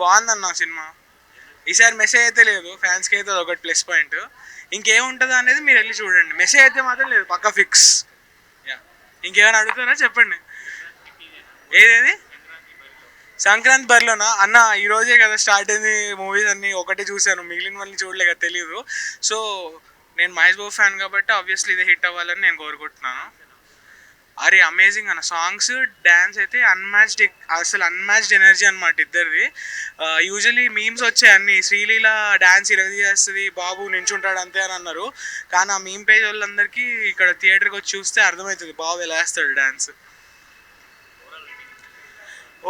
బాగుందన్న సినిమా. ఈసారి మెసేజ్ అయితే లేదు, ఫ్యాన్స్కి అయితే ఒకటి ప్లస్ పాయింట్. ఇంకేముంటుందో అనేది మీరు వెళ్ళి చూడండి. మెసేజ్ అయితే మాత్రం లేదు, పక్కా ఫిక్స్. ఇంకేమైనా అడుగుతారా చెప్పండి. ఏదేది సంక్రాంతి బరిలోనా అన్న? ఈరోజే కదా స్టార్ట్ అయింది మూవీస్ అన్నీ, ఒకటే చూశాను, మిగిలిన వాళ్ళని చూడలేక తెలియదు. సో నేను మహేష్ బాబు ఫ్యాన్ కాబట్టి ఆబ్వియస్లీ ఇదే హిట్ అవ్వాలని నేను కోరుకుంటున్నాను. అరే అమేజింగ్ అన్న, సాంగ్స్ డ్యాన్స్ అయితే అన్మ్యాచ్డ్, అసలు అన్మ్యాచ్డ్ ఎనర్జీ అనమాట ఇద్దరిది. యూజువలీ మీమ్స్ వచ్చాయి అన్ని, శ్రీలీల డ్యాన్స్ ఇరగది చేస్తుంది, బాబు నించుంటాడు అంతే అని అన్నారు. కానీ ఆ మీమ్ పేజ్ వాళ్ళందరికీ ఇక్కడ థియేటర్కి వచ్చి చూస్తే అర్థమవుతుంది బాబు ఎలా వేస్తాడు డ్యాన్స్.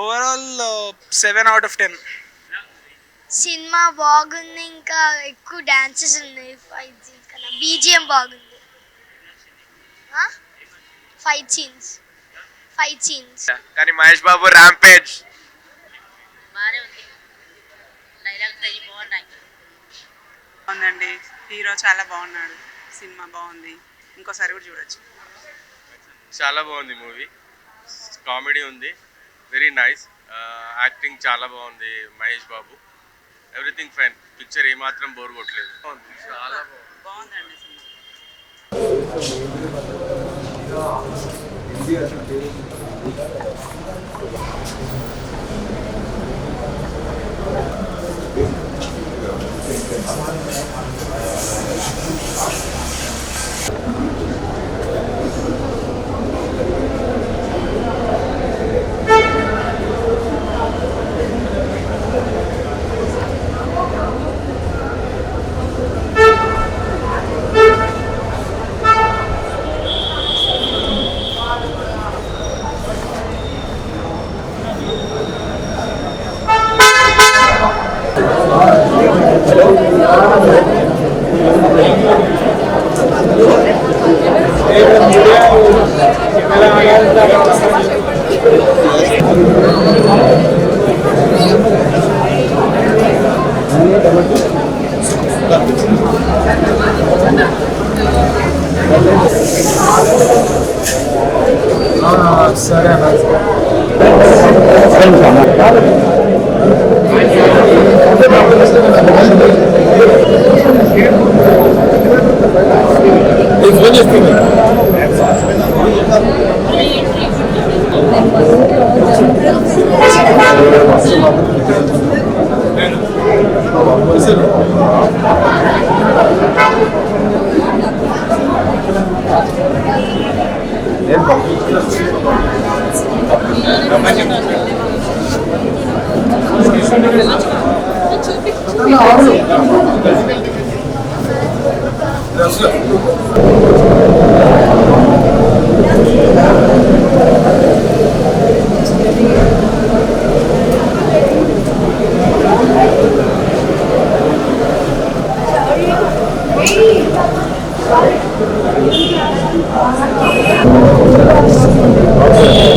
ఓవరాల్ 7/10. సినిమా బాగుంది, ఇంకా ఎక్కువ డాన్సెస్ ఉన్నాయి, బీజిఎం బాగుంది, ఫైట్ సీన్స్. కానీ మహేష్ బాబు ర్యాంపేజ్ బాగుందండి. హీరో చాలా బాగున్నాడు, సినిమా బాగుంది, ఇంకోసారి కూడా చూడొచ్చు. చాలా బాగుంది మూవీ, కామెడీ ఉంది, వెరీ నైస్. యాక్టింగ్ చాలా బాగుంది Mahesh Babu, everything fine. Picture ఏమాత్రం బోర్ కొట్టలేదు, చాలా బాగుందండి సినిమా. సరే Okay.